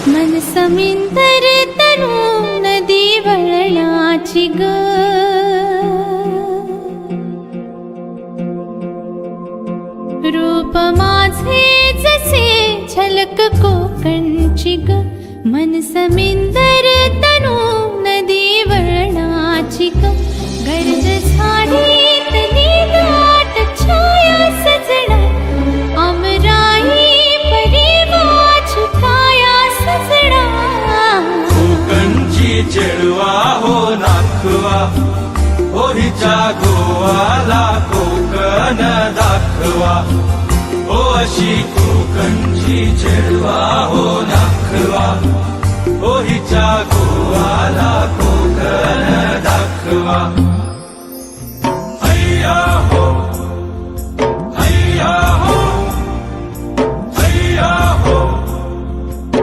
मन समिंदर तनु नदी वळणाची ग, रूप माझे जसे झलक कोकणची ग. मन समिंदर तनु नदी वळणाची ग, गर्द झाडीतली दाट छाया सजना, अमराई परी माझी काया सजना. कोकणची चेडवा हो नाखवा, हो हिच्या गोवाला कोकण दाखवा. हो अशी कोकणची चेडवा हो नाखवा, हो हिच्या गोवाला